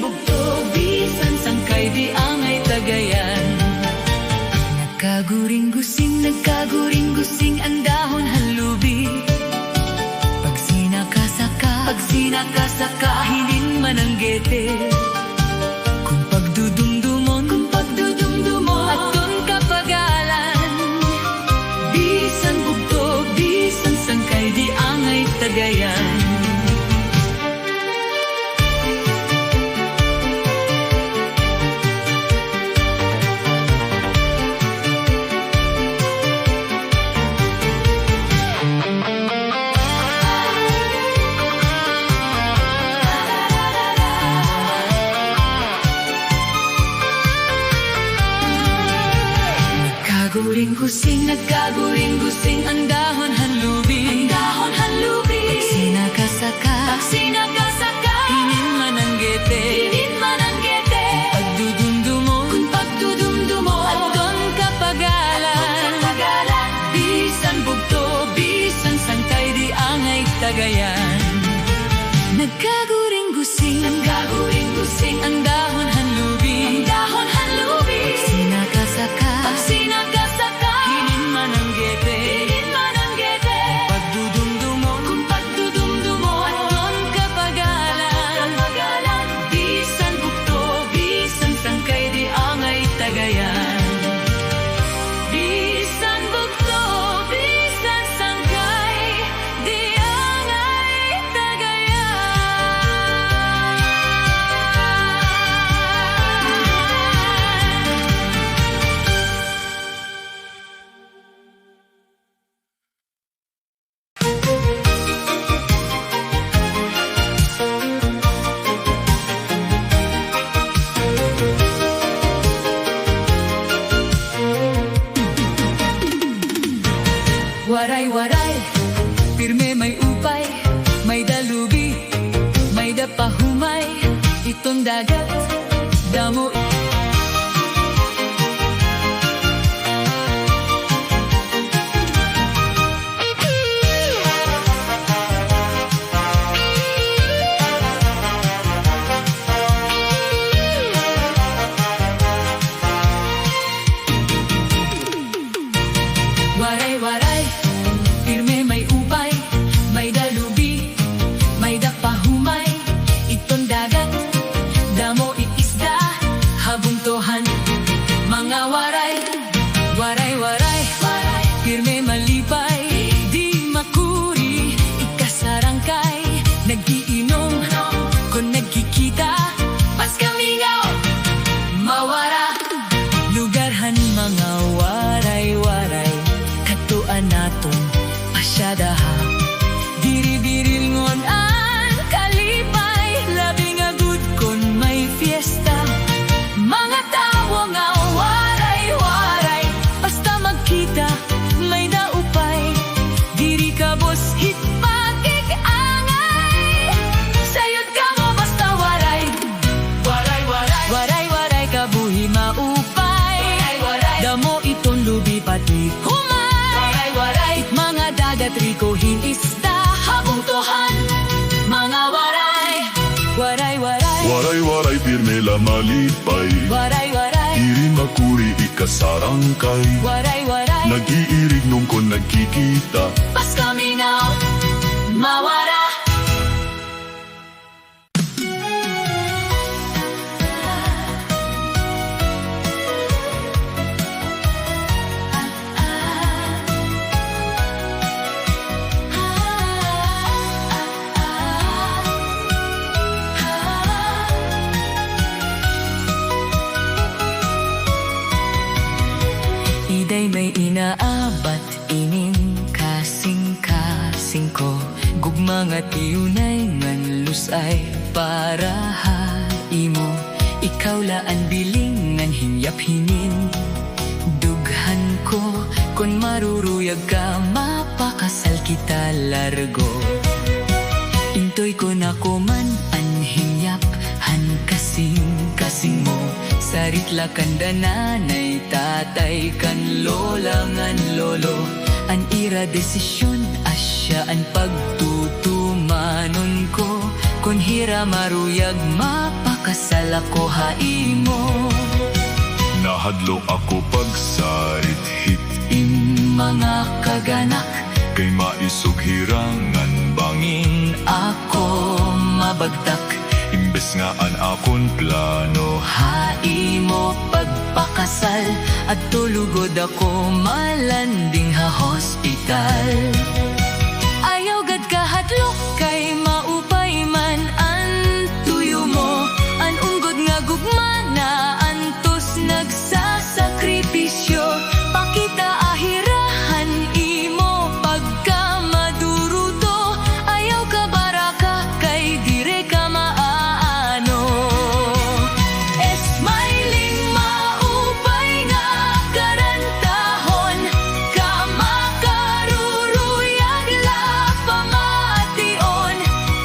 bugto, bisan sangkay di angay tagayan. Nagkaguring-gusing ang dahon halubi. Pag sinakasaka, hinin man ang gete. Kung pagdudumdumon, aton kapagalan. Bisan bugto, bisan sangkay di angay tagayan. Nagkaguring-gusing ang dahon halubi. Pag sinakasaka, hinin man ang gete. Kung pagdudumdumon, aton kapagalan. Bisan bugto, bisan sangkay di angay tagayan. Nagkaguring-gusing ang dahon halubi. Pag sinakasaka, hinin man ang gete. Kung pagdudumdumon, aton kapagalan. Bisan bugto, bisan sangkay di angay tagayan. Bisan bugto, bisan sangkay di angay tagayan. Waray-waray, pirme may upay, may dalubi, may dapahumay, itong dagat, damo. Waray-waray, pirme may upay, may dalubi, may dapahumay, itong dagat, damo iisda, habuntohan, mga waray. Waray-waray, pirme malipay, di makuri, ikasarangkay, nag-iinom, kung nagkikita, pas kamingaw, mawara, lugarhan mga waray-waray. Naton pasyadaha, diri-diril ngon ang kalipay, labi nga good kon may fiesta. Mga tawo nga waray-waray, basta magkita may daupay, diri ka bos hit pagkik-angay, sayod ka mo basta waray. Waray-waray kabuhi maupay, damo itong lubi pati humay. Mga dagat rikohin isda, habungtohan, mga waray. Waray-waray, pirme la malipay. Waray-waray, Diri makuri ikasarangkay. waray-waray, Nag-iirig nung kung nagkikita. pas kamingaw, mawara. Iday may inaabat, ining kasing-kasing ko. Gugma nga tiyunay ngan lusay para haimo. Ikaw laan biling ngan hinyap hinin. Dughan ko, kun maruruyag ka, mapakasal kita largo. Intoy ko na ko man anhinyap, han kasing-kasing mo. Sarit lakan nanay, tatay kan lola ngan lolo. An ira desisyon asya an pagtutumanon ko. Kun Kun hira maruyag mapakasal ako haimo. Nahadlo ako pagsarit hit In mga kaganak kay maisog hirangan bangin. ako mabagtak. Imbes nga an akon plano, Haimo pagpakasal at tulugod ako malanding ha hospital. Ayaw gad kahadlok kay maupay man an tuyo mo. An unggod nga gugma na antos nagsasakripisyo. Pakita ahirahan imo pagka madurudo. Ayaw ka baraka kay dire ka maano. Smiling maupay nga garantahon. Ka makaruruyag la pamation.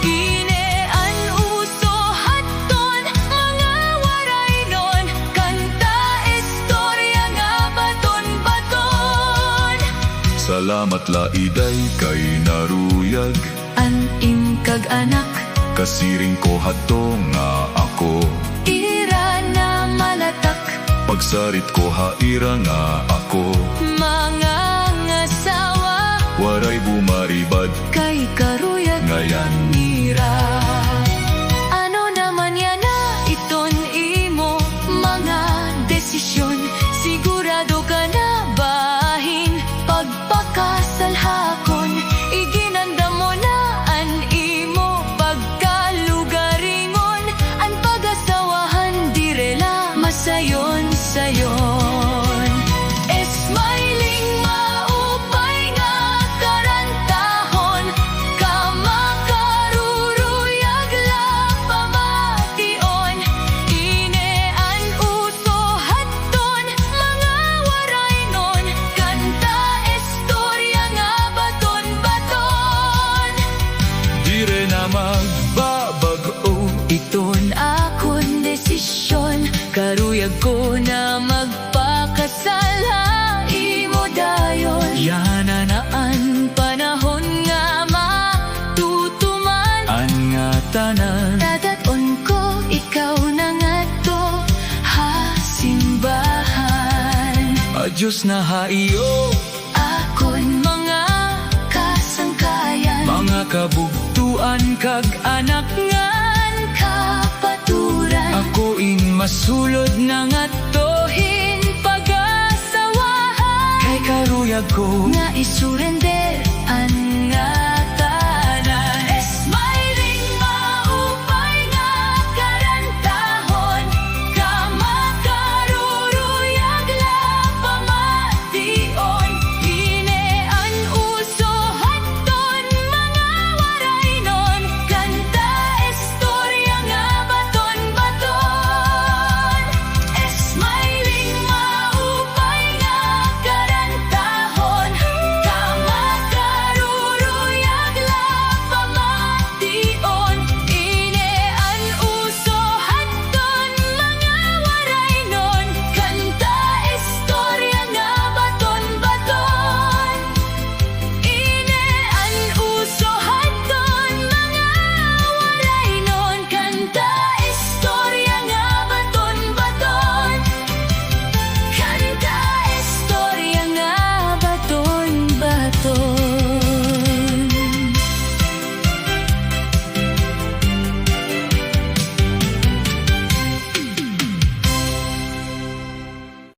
Inean uso haton mga waray nun. Kanta istorya nga baton-baton. salamat laiday kay naruyag. An imkag anak, Kasiring ko hato nga ako, ira na malatak. pagsarit ko haira nga ako. Mga ngasawa, Waray bumaribad, kay karuyag ngayan nira. Ano naman yan na iton imo mga desisyon. Sigurado ka na bahin pagpakasal hakon. Iginanda mo na an imo pagkalugaringon. An pag-asawahan direla masayon-sayon. Smiling maupay nga karantahon. Ka makaruruyag la pamation. Inean uso haton mga waray nun. Kanta istorya nga baton-baton. dire na magbabago. Iton akon desisyon. Karuyag ko na magpakasal haimo dayon. Yana na an panahon nga matutuman. An nga tanan, Dadaton ko ikaw na nga to ha simbahan. adyos na haiyo, Akon mga kasangkayan. mga kabugtuan kag anak ngan. Kapaturan. Ako in masulod na nga Tohin pag-asawahan. kay karuyag ko. Nga isurrender